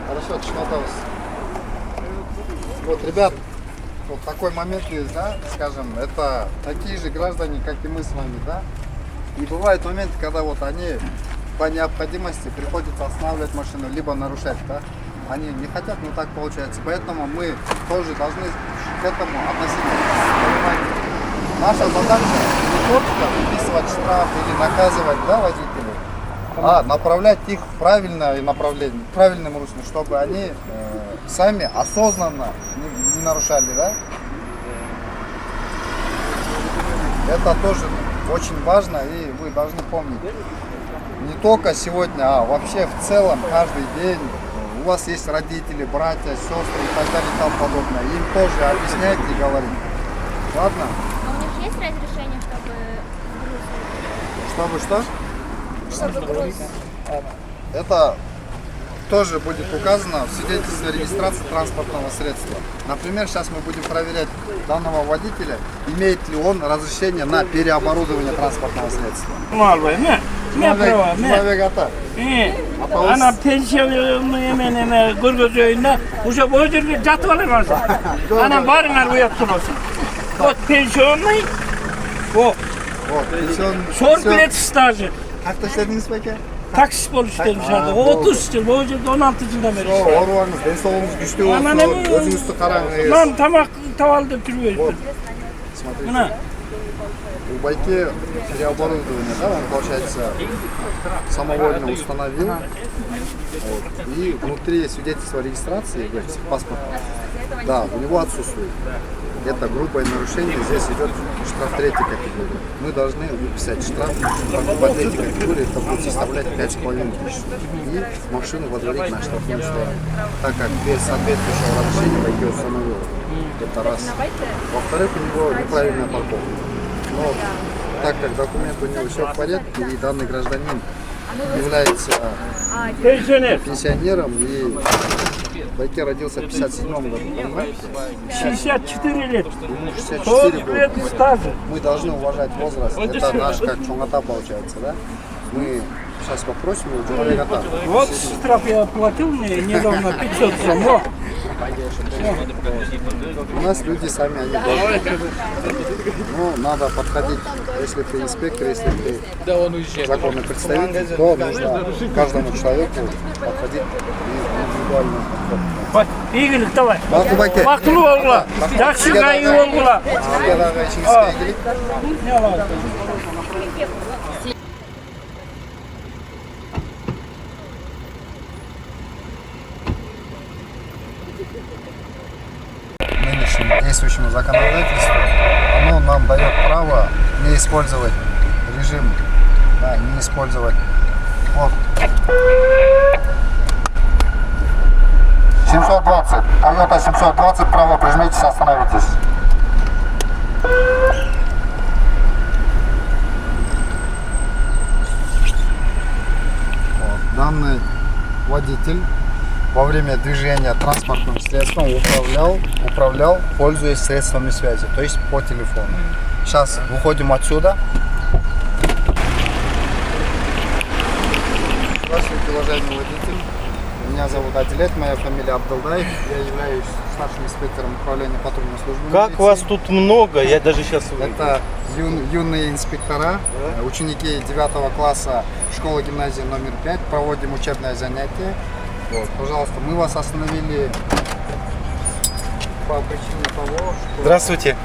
Хорошо, отшмоталось. Вот, ребят, вот такой момент есть, да, скажем, это такие же граждане, как и мы с вами, да. И бывают моменты, когда вот они по необходимости приходится останавливать машину, либо нарушать, да. Они не хотят, но так получается. Поэтому мы тоже должны к этому относиться. Наша задача не только выписывать штраф или наказывать, да, водителей, а направлять их в правильное направление, в правильном русле, чтобы они сами осознанно не нарушали, да. Это тоже очень важно, и вы должны помнить. Не только сегодня, а вообще в целом каждый день. У вас есть родители, братья, сестры и так далее и тому подобное. Им тоже объяснять и говорить. Ладно? А у них есть разрешение, чтобы груз? Чтобы что? Чтобы груз. Это тоже будет указано в свидетельстве о регистрации транспортного средства. Например, сейчас мы будем проверять данного водителя, имеет ли он разрешение на переоборудование транспортного средства. Человек ата. Ana pensiyonumu hemen Gürgözöy'ünde uşa boyunca jatып alamazsın. Ana barınar uyattın olsun. O pensiyon mu? O. Sor bilet stajı. Kaçta işlediniz peki? Taksist bol işledim dışarıda. O 30 yıl, boyunca 16 yıldan beri. Oruğunuz, densoğunuz güçlü olsun, gözünüzü kararınız. Lan tamak tavaldı türüyor. Buna. У байки переоборудование, да, он, получается, самовольно установил. Вот, и внутри свидетельства о регистрации, паспорт, да, у него отсутствует. Это грубое нарушение, здесь идет штраф третьей категории. Мы должны выписать штраф по третьей категории, это будет составлять 5,5 тысяч. И машину водворить на штрафную стоянку, так как без соответствующего разрешения байки установил. Это раз. Во-вторых, у него неправильная парковка. Но так как документ у него все в порядке, и данный гражданин является пенсионером, и Байке родился в 57 году, понимаете? 64 лет. Ему 64 года. Стажа. Мы должны уважать возраст. Это наш как чонгата получается, да? Мы сейчас попросим у человека. Вот штраф я оплатил мне недавно 500 сомов. У нас люди сами, они должны. Ну, надо подходить, если ты инспектор, если ты законный представитель, то нужно каждому человеку подходить индивидуально. İyi günlük davay. Bakubake. Baktulu olgula. Yakşıga iyi olgula. Sizlerle işinizle ilgili. Ne var? Нынешнему действующему законодательству, оно нам дает право не использовать режим, да, не использовать. Вот. 720. Toyota 720, право прижмитесь, остановитесь. Вот. Данный водитель во время движения транспортным средством управлял, пользуясь средствами связи, то есть по телефону. Сейчас выходим отсюда. Здравствуйте, уважаемый водитель. Меня зовут Адилет, моя фамилия Абдулдаев. Я являюсь старшим инспектором управления патрульной службы. Как вас тут много, я даже сейчас... Это юные инспектора, ученики 9 класса школы-гимназии номер 5. Проводим учебное занятие. Вот, пожалуйста, мы вас остановили по причине того, что Здравствуйте.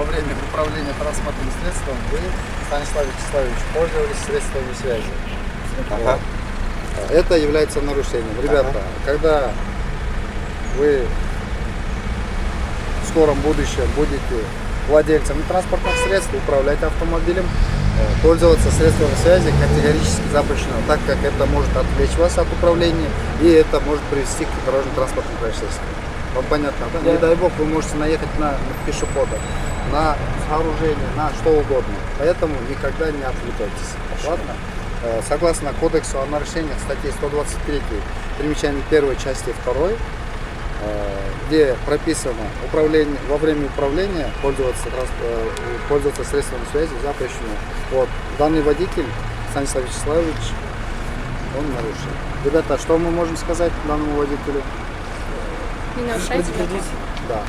во время управления транспортным средством вы, Станислав Вячеславович, пользовались средствами связи. Ага. Это является нарушением. Ребята, когда вы в скором будущем будете владельцами транспортных средств, управлять автомобилем, пользоваться средствами связи категорически запрещено, так как это может отвлечь вас от управления и это может привести к дорожно-транспортным происшествиям. Вам понятно, да? Не дай бог, вы можете наехать на пешехода, на сооружение, на что угодно. Поэтому никогда не отвлекайтесь. Ладно? Согласно кодексу о нарушениях статьи 123, примечание 1 части 2, где прописано управление, во время управления пользоваться средствами связи запрещено. Вот данный водитель Станислав Вячеславович, он нарушил. Ребята, что мы можем сказать данному водителю? Не нарушайте. Да.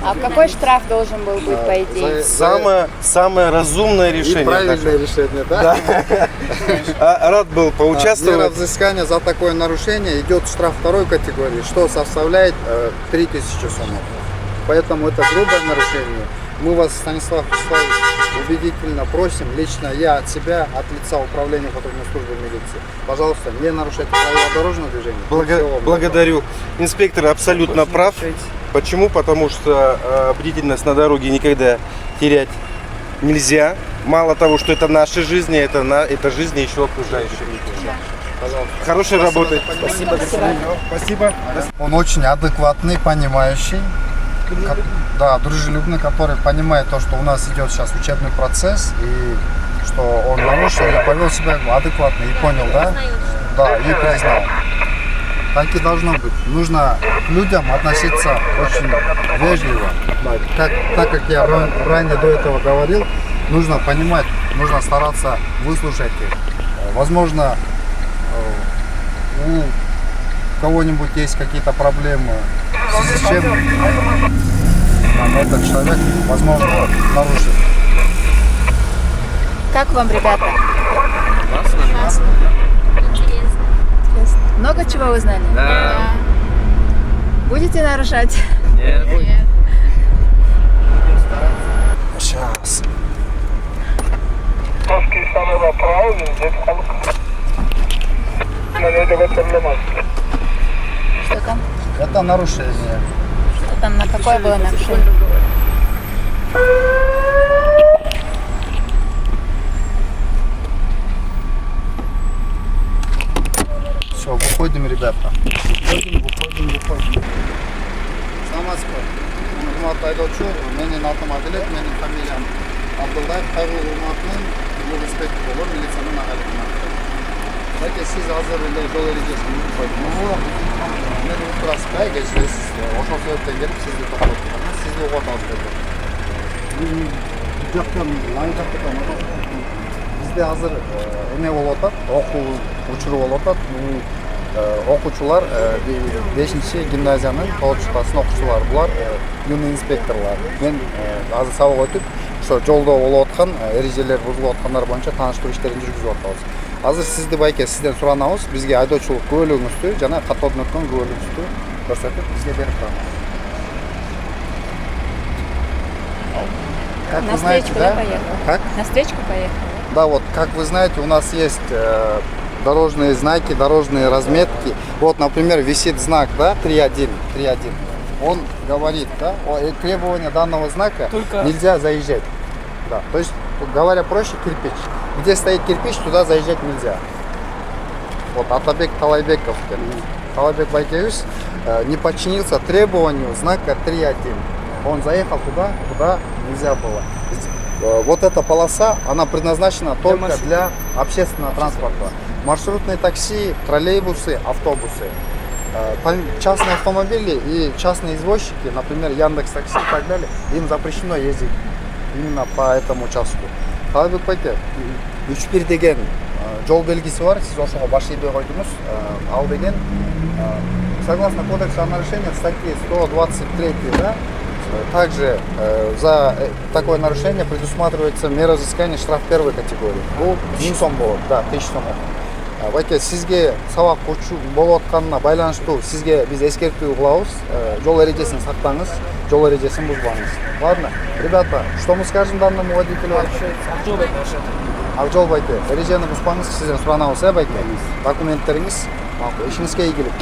А какой штраф должен был быть, по идее? Самое разумное И решение. правильное решение, да? Рад был Мера поучаствовать. взыскания за такое нарушение идет штраф второй категории, что составляет 3000 сомов. Поэтому это грубое нарушение. Мы вас, Станислав Вячеславович, убедительно просим, лично я от себя, от лица управления патрульной службы милиции, пожалуйста, не нарушайте правила дорожного движения. Всего вам Благодарю. Инспектор абсолютно прав. Почему? Потому что бдительность на дороге никогда терять нельзя. Мало того, что это наши жизни, это жизни еще окружающих. Пожалуйста. Хорошей работы. Спасибо. Он очень адекватный, понимающий, да, дружелюбный, который понимает то, что у нас идет сейчас учебный процесс, и что он нарушил и повел себя адекватно, и понял, да? Да, и признал. Так и должно быть. Нужно к людям относиться очень вежливо. Да, так как я ранее до этого говорил, нужно понимать, нужно стараться выслушать их. Возможно, у кого-нибудь есть какие-то проблемы, в связи с чем этот человек, возможно, нарушит. Как вам, ребята? Интересно. Много чего вы знали? Да. Будете нарушать? Нет. Сейчас. Что там? Это нарушение. Что там, на какое было нарушение? Все, выходим, ребята. Выходим. Самаспор. Hurmatli haydovchi, mening atim Adilet, mening familiyam Abdullayev, qayg'u hurmatli yo'l inspektori bo'lib, militsiyani mahalliy xizmatida. Lekin siz hozir yo'l erejasini buzib qo'ydingiz. Men ultrasipayga ishlaysiz. O'sha sababdan kelib sizni to'xtatib qo'yaman. Sizni o'g'otyapman. Bu yoqdan layda qo'yaman. Bizda hozir nima bo'lyapti? O'quv o'chirib olyapti. O'quvchilar 5-chi gimnaziyaning 9-klasini o'quvchilari. Bular yo'l inspektorlari. Men hozir savol o'tib, o'sha yo'lda bo'layotgan erejalar buzilayotganlar bo'yicha tanishtirish ishlarini yurgizyapmiz. Hozir sizni bayka sizdan so'ranamiz, bizga haydovchilik guvohligingizni, jana qatnab o'tgan guvohligingizni ko'rsatib bizga berib turamiz. Как На вы знаете, встречку, да? да, поехал? Как? На встречку поехал? Да, вот, как вы знаете, у нас есть дорожные знаки, дорожные разметки. Вот, например, висит знак, да, 3.1. Он говорит, да, требования данного знака нельзя заезжать. Да, то есть, говоря проще, кирпич. Где стоит кирпич, туда заезжать нельзя. Вот, Атабек Талайбеков, Талайбек Байкевич не подчинился требованию знака 3.1. Он заехал туда, куда нельзя было. Вот эта полоса, она предназначена только для общественного транспорта. Маршрутные такси, троллейбусы, автобусы. Частные автомобили и частные извозчики, например, Яндекс.Такси и так далее, им запрещено ездить именно по этому участку. Талайбек Байке, 3-1 деген жол белгisi бар, сіз ошоға баш ийбей койдуңуз. Ал деген, согласно кодексу о нарушениях статьи 123, да, также за такое нарушение предусматривается мера взыскания штраф первой категории. Бул 1000 сом болот, да, 1000 сом. Байке, сизге сабак болуп атканына байланыштуу сизге биз эскертүү кылабыз. Жол эрежесин сактаңыз, жол эрежесин бузбаңыз. Ладно, ребята, что мы скажем данному водителю? Акжол Байке, эрежени бузбаңыз, сизден суранабыз, байке. Документтериңиз, ишиңизге ийгилик.